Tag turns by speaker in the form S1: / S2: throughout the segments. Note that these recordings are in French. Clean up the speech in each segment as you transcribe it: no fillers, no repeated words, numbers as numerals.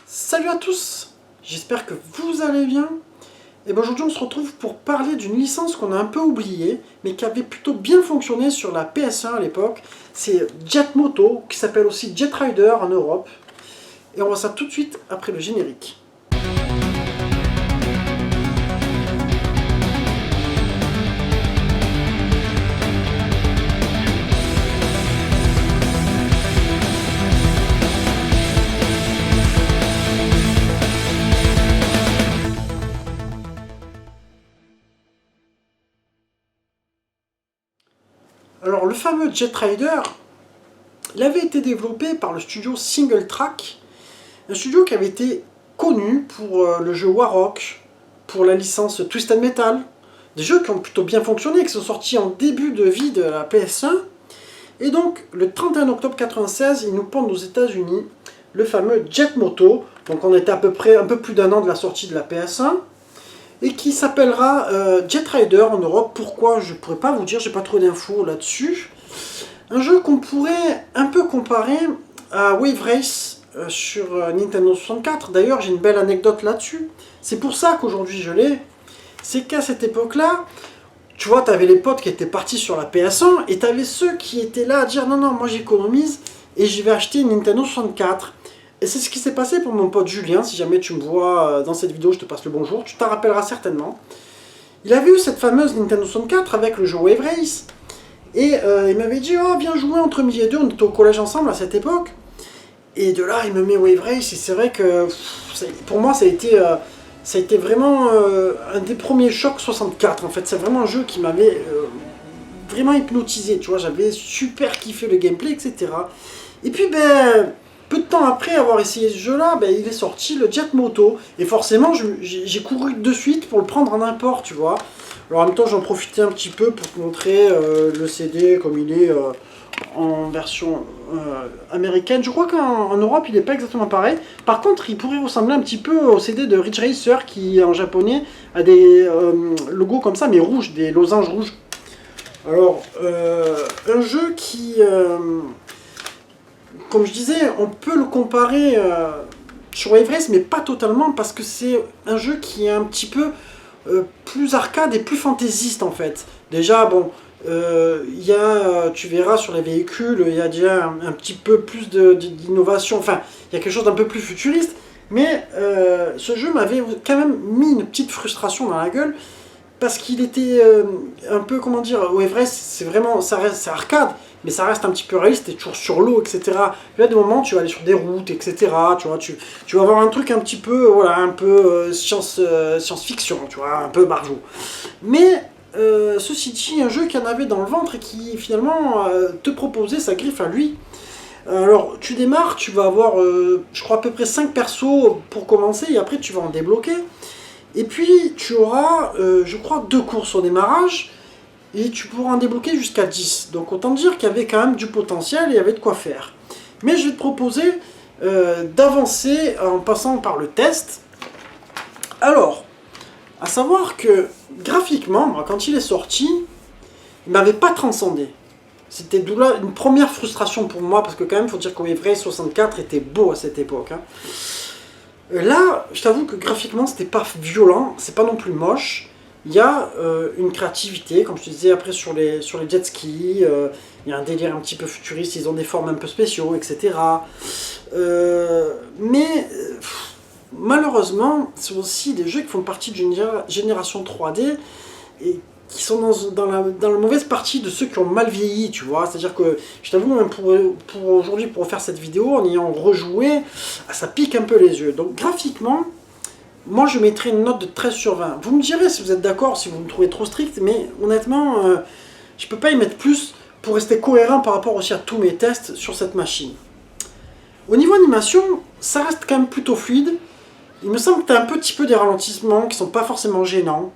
S1: Salut à tous, j'espère que vous allez bien. Et ben aujourd'hui on se retrouve pour parler d'une licence qu'on a un peu oubliée, mais qui avait plutôt bien fonctionné sur la PS1 à l'époque. C'est Jet Moto, qui s'appelle aussi Jet Rider en Europe. Et on voit ça tout de suite après le générique. Alors le fameux Jet Rider, il avait été développé par le studio Single Track, un studio qui avait été connu pour le jeu Warrock, pour la licence Twisted Metal, des jeux qui ont plutôt bien fonctionné, qui sont sortis en début de vie de la PS1. Et donc le 31 octobre 1996, ils nous pondent aux États-Unis le fameux Jet Moto, donc on était à peu près un peu plus d'un an de la sortie de la PS1, et qui s'appellera Jet Rider en Europe. Pourquoi? Je ne pourrais pas vous dire, j'ai pas trop d'infos là-dessus. Un jeu qu'on pourrait un peu comparer à Wave Race sur Nintendo 64. D'ailleurs, j'ai une belle anecdote là-dessus. C'est pour ça qu'aujourd'hui je l'ai. C'est qu'à cette époque-là, tu vois, tu avais les potes qui étaient partis sur la PS1 et tu avais ceux qui étaient là à dire non, non, moi j'économise et je vais acheter une Nintendo 64. Et c'est ce qui s'est passé pour mon pote Julien. Si jamais tu me vois dans cette vidéo, je te passe le bonjour, tu t'en rappelleras certainement. Il avait eu cette fameuse Nintendo 64 avec le jeu Wave Race. Et il m'avait dit, oh viens jouer entre midi et deux, on était au collège ensemble à cette époque. Et de là, il me met Wave Race, et c'est vrai que pour moi, ça a été vraiment un des premiers chocs 64. En fait, c'est vraiment un jeu qui m'avait vraiment hypnotisé, tu vois, j'avais super kiffé le gameplay, etc. Et puis, ben, peu de temps après avoir essayé ce jeu-là, ben, il est sorti le Jet Moto. Et forcément, j'ai couru de suite pour le prendre en import, tu vois. Alors en même temps, j'en profitais un petit peu pour te montrer le CD comme il est en version américaine. Je crois qu'en Europe, il n'est pas exactement pareil. Par contre, il pourrait ressembler un petit peu au CD de Ridge Racer qui, en japonais, a des logos comme ça, mais rouges, des losanges rouges. Alors, un jeu qui, comme je disais, on peut le comparer sur Wave Race, mais pas totalement, parce que c'est un jeu qui est un petit peu plus arcade et plus fantaisiste en fait. Déjà, bon, tu verras sur les véhicules, il y a déjà un petit peu plus d'innovation, enfin, il y a quelque chose d'un peu plus futuriste, mais ce jeu m'avait quand même mis une petite frustration dans la gueule, parce qu'il était un peu, comment dire, Wave Race, c'est vraiment, c'est arcade, mais ça reste un petit peu réaliste, t'es toujours sur l'eau, etc. Puis là, des moments, tu vas aller sur des routes, etc. Tu vois, tu vas avoir un truc un petit peu, voilà, un peu science-fiction, tu vois, un peu barjot. Mais, ceci dit, un jeu qui en avait dans le ventre et qui, finalement, te proposait sa griffe à lui. Alors, tu démarres, tu vas avoir, je crois, à peu près 5 persos pour commencer, et après, tu vas en débloquer. Et puis, tu auras, je crois, 2 courses au démarrage, et tu pourras en débloquer jusqu'à 10. Donc autant dire qu'il y avait quand même du potentiel et il y avait de quoi faire. Mais je vais te proposer d'avancer en passant par le test. Alors, à savoir que graphiquement, moi, quand il est sorti, il m'avait pas transcendé. C'était d'où là une première frustration pour moi, parce que quand même, il faut dire que Wave Race 64 était beau à cette époque. Hein. Là, je t'avoue que graphiquement, c'était pas violent, c'est pas non plus moche. Il y a une créativité, comme je te disais après sur les jet skis, il y a un délire un petit peu futuriste, ils ont des formes un peu spéciaux, etc. Mais malheureusement, c'est aussi des jeux qui font partie d'une génération 3D et qui sont dans la mauvaise partie de ceux qui ont mal vieilli, tu vois. C'est-à-dire que, je t'avoue, même pour aujourd'hui, pour faire cette vidéo, en ayant rejoué, ça pique un peu les yeux. Donc graphiquement, moi, je mettrais une note de 13 sur 20. Vous me direz si vous êtes d'accord, si vous me trouvez trop strict, mais honnêtement, je peux pas y mettre plus pour rester cohérent par rapport aussi à tous mes tests sur cette machine. Au niveau animation, ça reste quand même plutôt fluide. Il me semble que tu as un petit peu des ralentissements qui sont pas forcément gênants,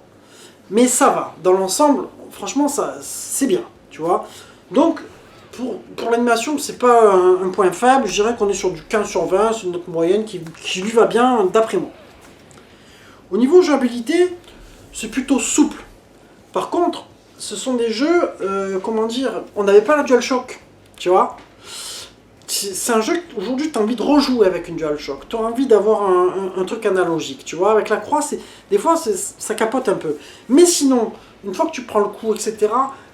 S1: mais ça va. Dans l'ensemble, franchement, c'est bien, tu vois. Donc, pour l'animation, c'est pas un point faible. Je dirais qu'on est sur du 15 sur 20, c'est une note moyenne qui lui va bien d'après moi. Au niveau jouabilité, c'est plutôt souple. Par contre, ce sont des jeux, comment dire, on n'avait pas la DualShock, tu vois. c'est un jeu aujourd'hui tu as envie de rejouer avec une DualShock, tu as envie d'avoir un truc analogique, tu vois, avec la croix, des fois ça capote un peu. Mais sinon, une fois que tu prends le coup, etc.,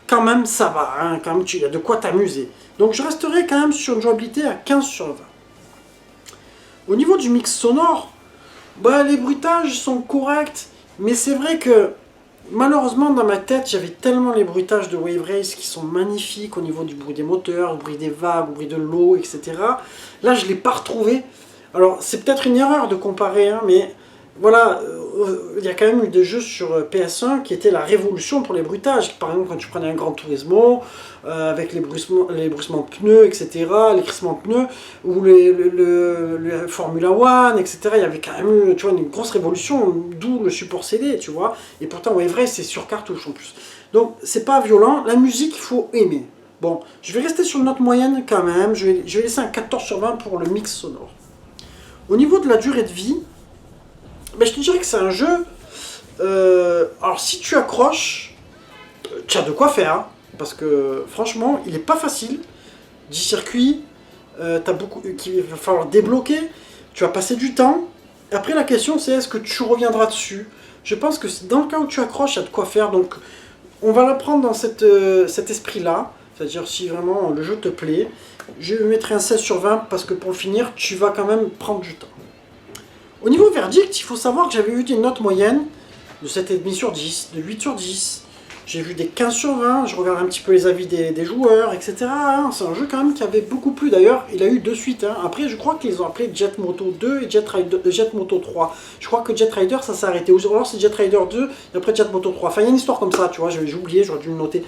S1: quand même ça va, hein, quand même tu as de quoi t'amuser. Donc je resterai quand même sur une jouabilité à 15/20. Au niveau du mix sonore, bah, les bruitages sont corrects, mais c'est vrai que malheureusement dans ma tête j'avais tellement les bruitages de Wave Race qui sont magnifiques au niveau du bruit des moteurs, le bruit des vagues, le bruit de l'eau, etc. Là je ne l'ai pas retrouvé. Alors c'est peut-être une erreur de comparer, hein, mais voilà, il y a quand même eu des jeux sur PS1 qui étaient la révolution pour les bruitages. Par exemple quand tu prenais un Gran Turismo, avec les bruissements de pneus, etc., les crissements de pneus, ou le Formula One, etc., il y avait quand même eu, tu vois, une grosse révolution, d'où le support CD, tu vois, et pourtant Wave Race c'est sur cartouche en plus. Donc c'est pas violent, la musique il faut aimer. Bon, je vais rester sur une note moyenne quand même, je vais laisser un 14/20 pour le mix sonore. Au niveau de la durée de vie, ben, je te dirais que c'est un jeu, alors si tu accroches, tu as de quoi faire, hein, parce que franchement, il est pas facile. 10 circuits, t'as beaucoup qu'il va falloir débloquer, tu vas passer du temps. Après la question c'est est-ce que tu reviendras dessus. Je pense que dans le cas où tu accroches, il y a de quoi faire, donc on va la prendre dans cet esprit-là, c'est-à-dire si vraiment le jeu te plaît, je mettrai un 16/20 parce que pour le finir, tu vas quand même prendre du temps. Au niveau verdict, il faut savoir que j'avais eu des notes moyennes de 7,5/10, de 8/10. J'ai vu des 15/20, je regarde un petit peu les avis des joueurs, etc. Hein, c'est un jeu quand même qui avait beaucoup plu. D'ailleurs, il a eu 2 suites. Hein. Après, je crois qu'ils ont appelé Jet Moto 2 et Jet Moto 3. Je crois que Jet Rider, ça s'est arrêté. Ou alors c'est Jet Rider 2 et après Jet Moto 3. Enfin, il y a une histoire comme ça, tu vois, j'ai oublié, j'aurais dû le noter.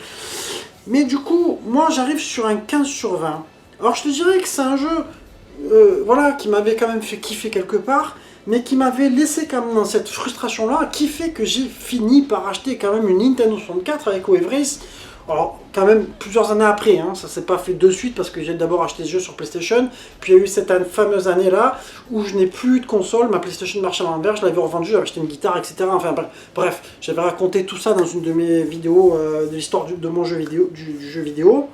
S1: Mais du coup, moi, j'arrive sur un 15/20. Alors, je te dirais que c'est un jeu voilà, qui m'avait quand même fait kiffer quelque part, mais qui m'avait laissé quand même dans cette frustration-là, qui fait que j'ai fini par acheter quand même une Nintendo 64 avec Wave Race. Alors, quand même, plusieurs années après, hein, ça s'est pas fait de suite parce que j'ai d'abord acheté ce jeu sur PlayStation, puis il y a eu cette fameuse année-là où je n'ai plus de console, ma PlayStation marchait à l'envers, je l'avais revendue, j'avais acheté une guitare, etc. Enfin bref, j'avais raconté tout ça dans une de mes vidéos de l'histoire de mon jeu vidéo, du jeu vidéo.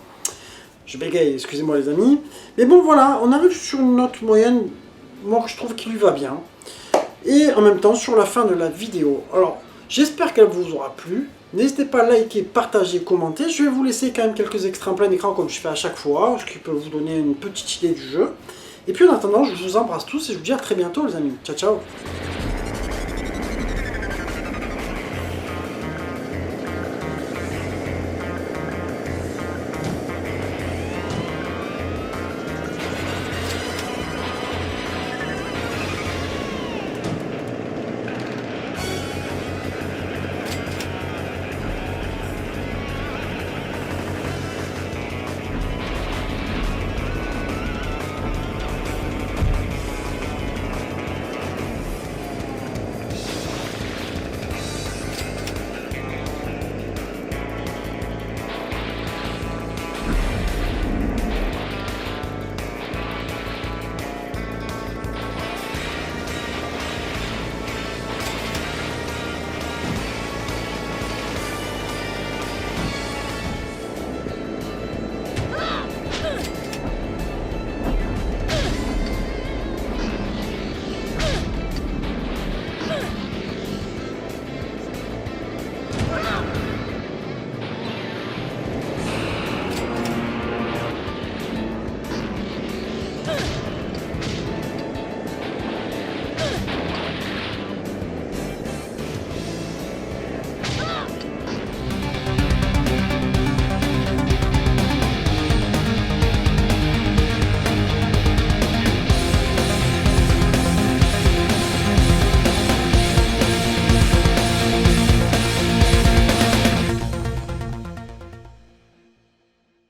S1: Je bégaye, excusez-moi les amis. Mais bon voilà, on arrive sur une note moyenne, moi que je trouve qu'il lui va bien. Et en même temps sur la fin de la vidéo. Alors, j'espère qu'elle vous aura plu. N'hésitez pas à liker, partager, commenter. Je vais vous laisser quand même quelques extraits en plein écran comme je fais à chaque fois, ce qui peut vous donner une petite idée du jeu. Et puis en attendant, je vous embrasse tous et je vous dis à très bientôt les amis. Ciao ciao.